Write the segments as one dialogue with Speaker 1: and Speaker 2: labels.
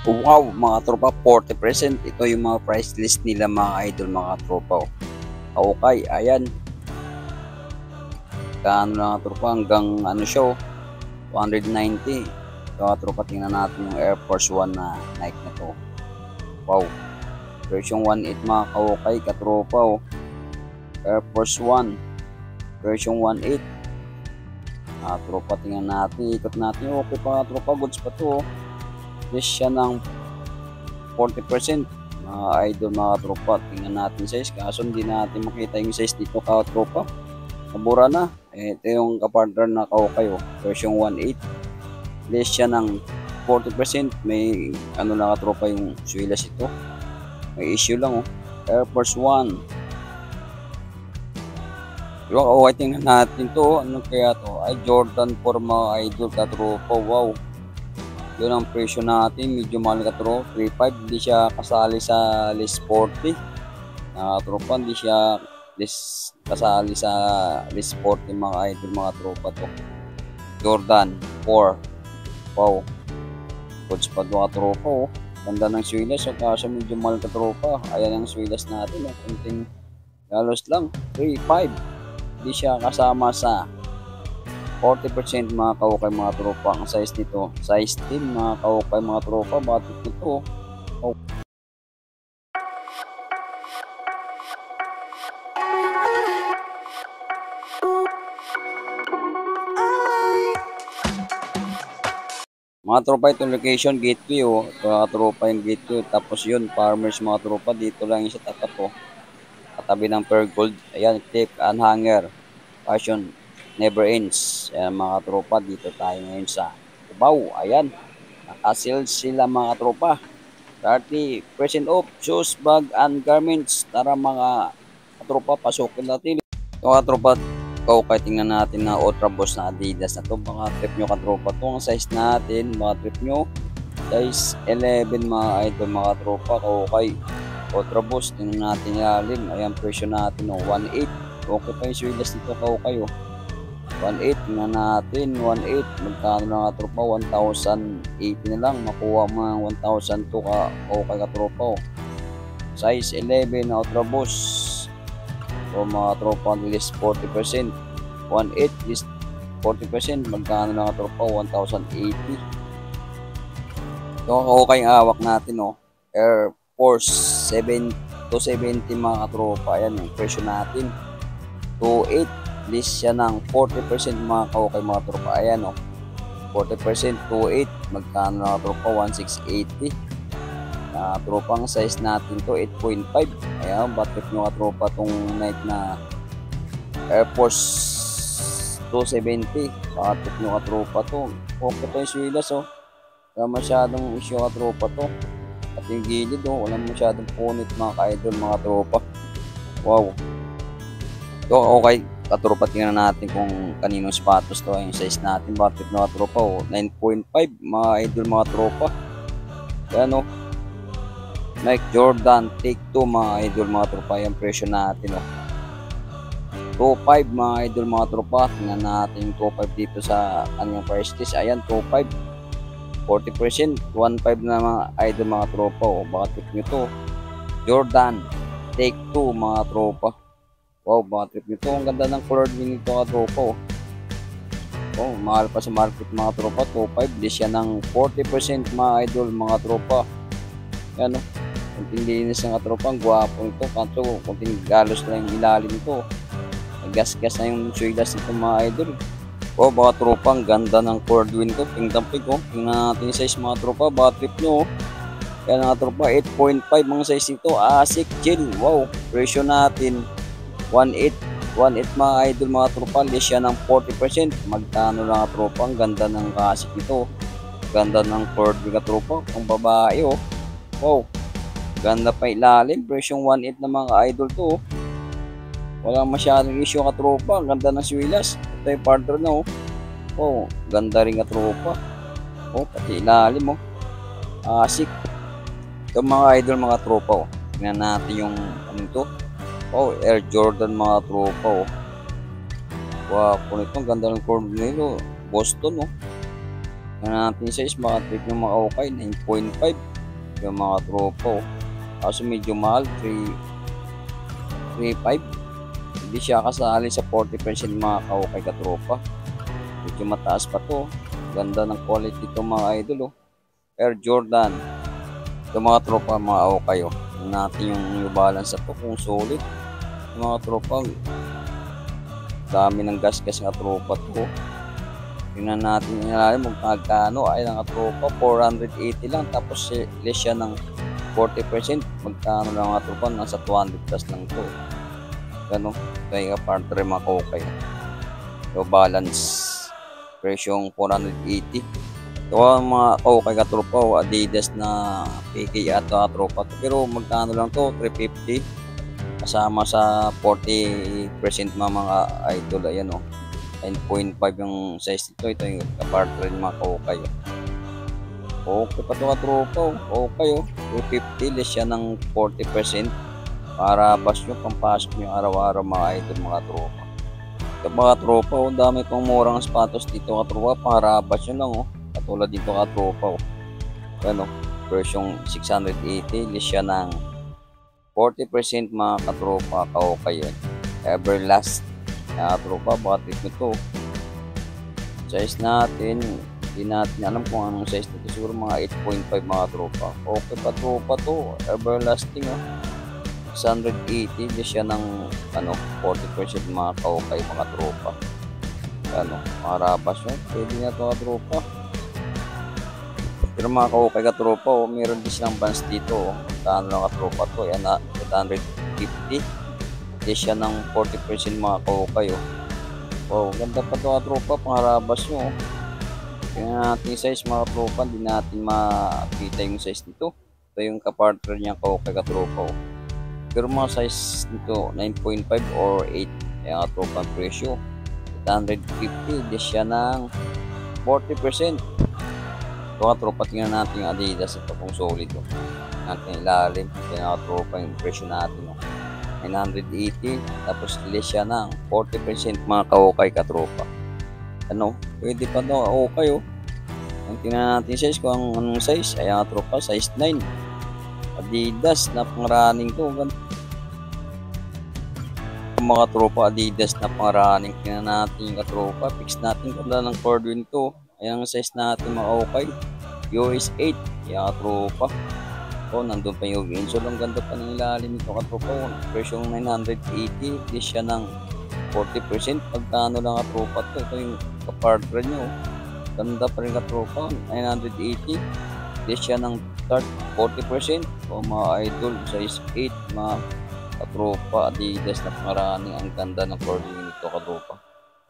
Speaker 1: Wow, mga tropa, 40%. Ito yung mga price list nila mga idol, mga tropa. Okay, ayan. Kaano lang tropa, hanggang ano siya, 190. Mga tropa, tingnan natin yung Air Force One na Nike na to. Wow. Version 1.8 mga kaukay, katropa. Air Force One. Version 1.8. Tropa, tingnan natin. Ikot natin. Okay pa tropa, goods pa to. Yes siya ng 40%. Mga idol, mga tropa, tingnan natin size, kaso hindi natin makita yung size dito ka tropa, nabura na. Ito yung kapartner na kaukay, version 1.8, less siya ng 40%. May ano na tropa yung swilas, ito may issue lang. Air Force One, yung okay, tingnan natin to. Ano kaya to? Ay, Jordan 4 mga idol ka tropa. Wow, yun ang presyo natin, medyo mahal ka tro, 3.5. Hindi siya kasali sa list 40 na tropa, hindi siya kasali sa list 40 mga idol, mga tropa. To Jordan 4, wow, goods pa doon ka tropa. Ganda ng swilas, kaso medyo mahal ka tropa. Ayan ang swilas natin, kunting galos lang, 3.5. Hindi siya kasama sa 40% mga kaukay, mga tropa. Ang size nito, size 10 mga kaukay, mga tropa. Batik nito. Mga tropa, itong location, gateway. Ito mga tropa yung gateway. Tapos yun, farmers mga tropa. Dito lang yung sa tapat katabi ng Pearl Gold. Ayan, click and hanger. Fashion never ends. Ayan mga tropa, dito tayo ngayon sa Cubao. Ayan, nakasil sila mga tropa. 30% off shoes, bag, and garments. Tara mga tropa, pasukin natin. Ito mga tropa, kahit tingnan natin na Ultra Boost na Adidas na to. Mga trip nyo katropa to. Ang size natin, mga trip nyo, size 11 mga idol, mga tropa. Okay, Ultra Boost, tingnan natin ilalim. Ayan, presyo natin 1.8. Okay pa yung swilas dito kayo. 1.8, tingnan natin 1.8, magkano na nga tropa, 1,080 na lang, makuha mo ng 1,002 ka okay ka tropa. Size 11 na Ultra Boost. So mga tropa, list 40%, 1.8 list 40%, magkano na nga tropa, 1,080. So okay ang hawak natin, Air Force 270 mga tropa. Ayan yung presyo natin, 2.8, list siya ng 40% mga kaukay, mga tropa. Ayan 40%, 2.8, magkano na tropa, 1,680. Tropa, ang size natin to 8.5. Ayan, batik nyo ka tropa tong Nike na Air Force 270. Batik nyo ka tropa to. Okay to yung swilas, wala masyadong issue ka tropa to. At yung gilid, wala masyadong punit mga ka-idol, mga tropa. Wow. So okay katropa, tingnan natin kung kaninong sapatos to. Yung size natin, batik na katropa, 9.5 mga idol, mga tropa. Yan Nike Jordan Take 2 mga idol, mga tropa. Yung presyo natin 2.5 mga idol, mga tropa. Tingnan natin yung 2.5 dito sa kanyang price list. Ayan, 2.5, 40%, 1.5 na mga idol, mga tropa. Batik nyo to, Jordan Take 2 mga tropa. Wow, mga trip nito. Ang ganda ng color din nito ka tropa. Mahal pa sa market mga tropa. 2.5, list siya ng 40% mga idol, mga tropa. Yan kunting linis ng tropa. Ang gwapo nito. Kanto, kunting galos na yung ilalim nito. Gas-gas na yung swilas nito mga idol. Mga tropa, ang ganda ng color din nito. Ping-dampig. Tingnan natin yung size mga tropa. Mga trip nyo. Yan mga tropa, 8.5 mga size nito. Asik, chill. Wow, presyo natin 1.8 mga idol, mga tropa. List siya ng 40%. Magkano lang tropa. Ang ganda ng kasik nito. Ganda ng cord ka tropa. Ang babae wow, ganda pa ilalim. Presyong 1.8 na mga idol to. Wala masyadong issue ka tropa. Ang ganda ng swilas. Ito yung partner na wow, ganda rin ka tropa. Pati ilalim asik. Ito mga idol, mga tropa. Tingnan natin yung ano to. Air Jordan mga tropa. Wow, kung itong ganda ng cord nilo, Boston Yan natin size, mga trip ng mga okay, 9.5. yung mga tropa. Kaso medyo mahal, 3.5. Hindi siya kasali sa 40% mga kaukay katropa. Medyo mataas pa to. Ganda ng quality to mga idol. Air Jordan. Yung mga tropa mga kaukay. Natin yung New Balance to kung solid. Yung mga tropa, dami ng gasgas nga tropa to. Tingnan natin yung ilalim kung magkano. Ay nga tropa, 480 lang. Tapos less siya ng 40%. Magkano lang nga tropa, nasa 200 plus lang to. Gano, kaya partner mga kaukay. So balance, presyong 480. So mga kaukay katropa, Adidas na PK at tropa to. Pero magkano lang to, 350. Kasama sa 40% mga idol. Ayan 9.5 yung size nito. Ito yung kapartner mga kaukay. Okay pa ito katropa. Okay 250, less siya ng 40%. Para bas nyo, pampasok nyo araw-araw mga idol mga tropa. Ito mga tropa, dami pang murang sapatos dito katropa. Para bas nyo lang katulad dito katropa. Ano, version 680, less siya ng 40% mga katropa kaukay yun. Everlast katropa, bakit nito? Size natin, hindi natin alam kung anong size nito. Siguro mga 8.5 mga tropa. Okay pa tropa to, everlasting 680, siya ng 40% mga kaukay mga tropa. Marabas yun, pwede na ito mga tropa. Pero mga kaukay ka tropa, meron din silang bands dito. Magkano lang ka tropa to, yan 850. Siya ng 40% mga kaukay. Wow, ganda pa ito ka tropa, pangarabas nyo. Tingnan natin yung size mga tropa, hindi natin makita yung size nito. Ito yung kapartner niya kaukay ka tropa. Pero mga size nito 9.5 or 8 yung tropa presyo. 850, siya ng 40%. Ito ka tropa, tingnan natin yung Adidas. Ito kung solid natin ilalim. Kaya tropa yung presyo natin 980, tapos less siya ng 40% mga kaukay katropa. Pwede pa ito okay tingnan natin size kung anong size. Ayan tropa, size 9 Adidas na pang running to. Mga tropa, Adidas na pang running. Tingnan natin yung katropa, fix natin ganda ng cordon to. Ayan ang size natin mga okay, US 8. Ayan katropa, nandun pa yung insole. Ang ganda pa ng ilalim nito katropa. Presyong 980, less siya ng 40%. Pagkano lang katropa to. Ito yung kapartner nyo. Ganda pa rin katropa, 980, less siya ng 40%. Mga idol, size 8 mga katropa, Adidas na pangarani. Ang ganda ng cording nito katropa.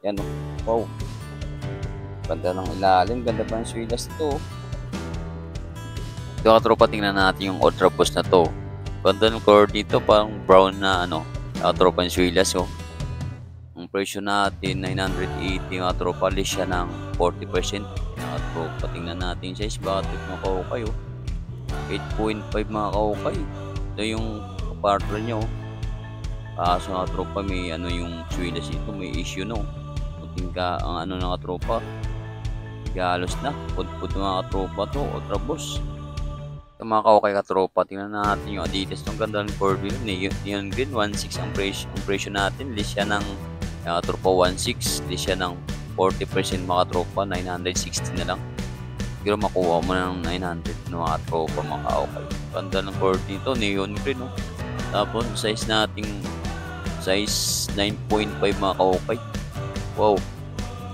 Speaker 1: Yan wow, ganda ng ilalim, ganda pa ng swilas ito. Ito katropa, tingnan natin yung Ultra Boost na to. Ganda ng cord dito, parang brown na katropa yung swilas Ang presyo natin 980 katropa, less siya ng 40% katropa. Tingnan natin size, baka trip mga kaukay 8.5 mga kaukay. Ito yung partner nyo. Kaso katropa, may yung swilas ito, may issue kunting ka ang na katropa, galos na pudpud mga katropa to. Ultra Boost ito mga kaukay katropa. Tingnan natin yung Adidas. Itong ganda ng cord neon green, 1.6 ang presyo natin, less siya ng katropa 1.6, less siya ng 40% mga katropa, 960 na lang. Siguro makuha mo na ng 900 mga katropa mga kaukay. Ganda ng cord nito, neon green Tapos size nating size 9.5 mga kaukay. Wow,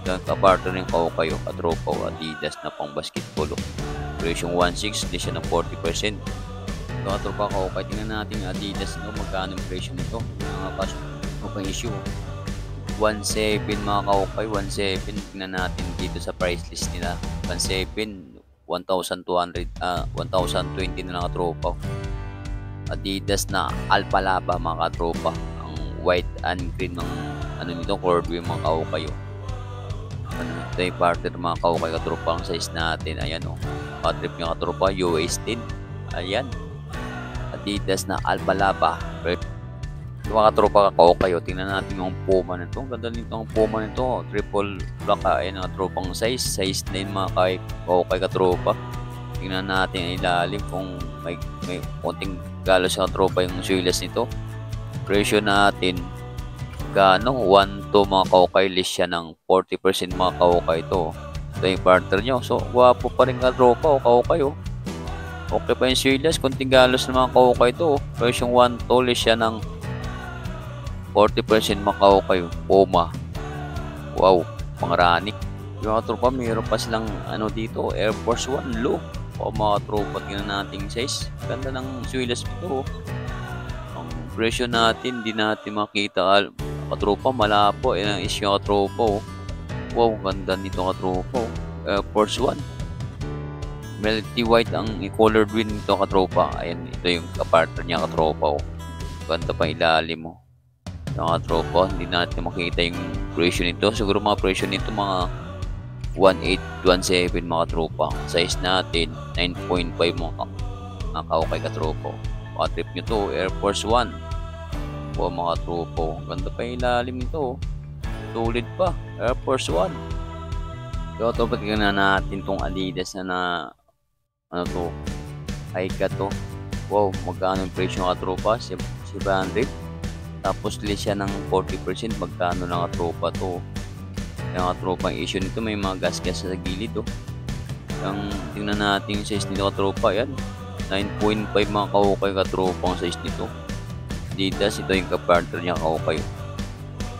Speaker 1: kapartner ng kaukay katropa, Adidas na pang basketball presyong 1.6, di siya ng 40%. Ito katropa kaukay, tingnan natin yung Adidas magkano yung presyo nito. Mga pasok pang issue 1.7 mga kaukay, 1.7. Tingnan natin dito sa price list nila, 1.7, 1,200, 1,020 na lang katropa. Adidas na Alpalaba mga katropa, ang white and green ng nito cord yung mga kaukay ito yung partner mga kaukay katropa. Ang size natin ayan trip nyo katropa, US 10. Ayan, Adidas na Alpalaba. Ito mga katropa kaukay tingnan natin yung Puma nito. Ang ganda nito ang Puma nito, triple black. Ayan ang katropang size 9 mga kaukay katropa. Tingnan natin ang ilalim kung may konting galos sa tropa yung swilas nito. Presyo natin gaano 1 to mga kaukay, list siya ng 40% mga kaukay ito. Ito yung partner nyo. So gwapo pa rin tropa o kaukay. Okay pa yung swilas, konting galos ng mga kaukay ito. Presyong 1 to, list siya ng 40% mga kaukay. Puma. Wow, pangrani. Yung mga tropa, mayroon pa silang dito, Air Force 1 low. O mga tropa, tingnan natin size. Ganda ng swilas ito. Ang presyo natin, di natin makita. Katropa, malapo. Yan ang issue katropa. Wow, ganda nito katropa. Air Force 1. Melty white ang colored win nito katropa. Ayan, ito yung kapartner niya katropa. Ganda pa ilalim mo. Yung katropa, hindi natin makita yung presyo nito. Siguro mga presyo nito mga 1.8, 1.7 mga tropa. Size natin 9.5 mga kaukay katropa. Mga trip nyo to, Air Force 1. O mga tropa, ganda pa yung ilalim nito. Solid pa, Air Force 1. So tropa, tingnan natin tong Adidas na Hika to. Wow, magkano yung presyo ng tropa? 700. Tapos list siya ng 40%. Magkano lang tropa to? Yung tropa, yung issue nito, may mga gas-gas sa gilid. Yung tingnan natin yung size nito katropa. Yan, 9.5 mga kaukay katropa ang size nito. Adidas, ito yung kapartner niya kaukay.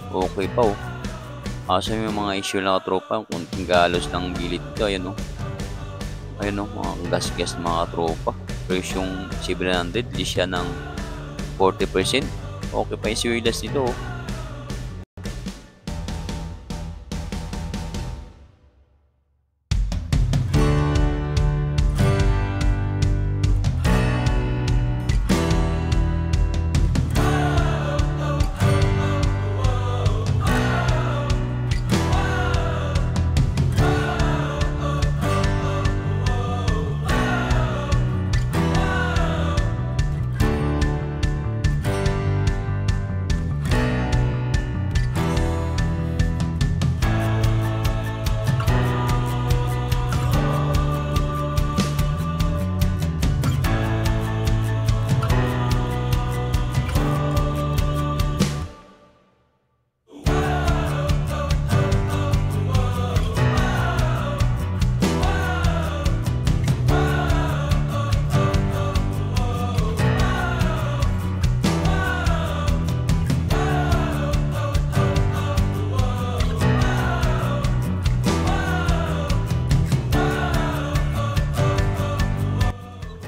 Speaker 1: Okay pa Kaso may mga issue lang katropa, kunting galos ng gilid nito. Ayan mga gas-gas mga katropa. Presyong 700, list siya ng 40%. Okay pa yung swilas nito.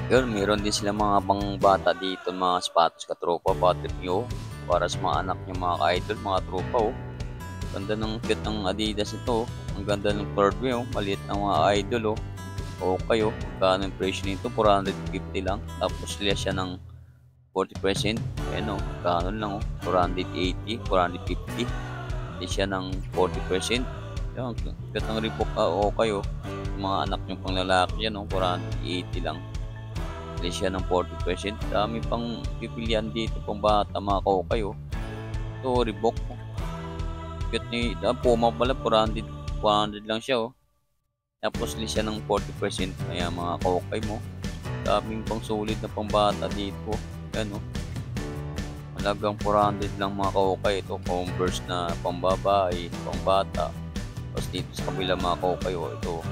Speaker 1: Yun, meron din sila mga pangbata dito, mga sapatos katropa, patrip nyo para sa mga anak nyo, mga ka-idol, mga tropa. Ganda ng fit ng Adidas ito. Ang ganda ng third way, maliit ng mga idol. Okay, magkano yung presyo nito? 450 lang. Tapos less siya ng 40%. Ayan, magkano lang, 480, 450. Less siya ng 40%. Yan, fit ng Reebok, okay. Mga anak nyo pang lalaki yan, 480 lang. Less siya ng 40%. Dami pang pipilian dito pang bata, mga kaukay. Ito, Reebok. Cute ni Puma pala, 400 lang siya. Tapos less siya ng 40%. Kaya mga kaukay mo, daming pang solid na pang bata dito. Yan Malagang 400 lang mga kaukay. Ito, Converse na pang babae, pang bata. Tapos dito sa kabila mga kaukay, ito,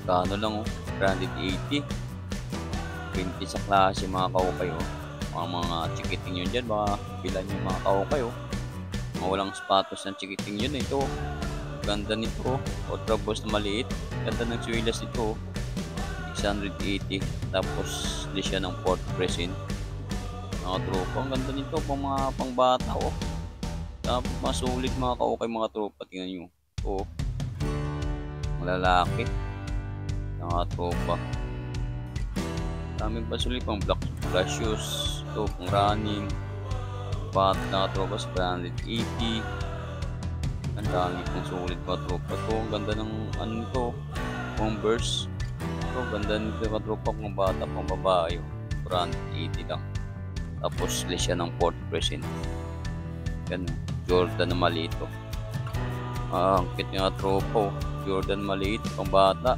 Speaker 1: kano lang 380. 20 sa klase mga kaukay. Mga chikiting yun dyan, baka bilan yung mga kaukay. Mga walang sapatos ng chikiting yun. Ito, ganda nito. Ultra Boost na maliit. Ganda ng swilas nito. 680. Tapos list siya ng 40%. Mga tropa, ang ganda nito pang mga pangbata. Tapos masulit mga kaukay, mga tropa. Tingnan nyo. Malalaki. Mga tropa. Dami pa sulit pang black shoes. Ito, pang running. Pat na tropa sa 180. Ang dami pang sulit pa tropa. Ito, ang ganda ng nito. Converse. Ito, ganda nito tropa pang bata, pang babae. 180 lang. Tapos less siya ng 40%. Yan, Jordan na maliit. Ang kit nga tropa. Jordan maliit, pang bata.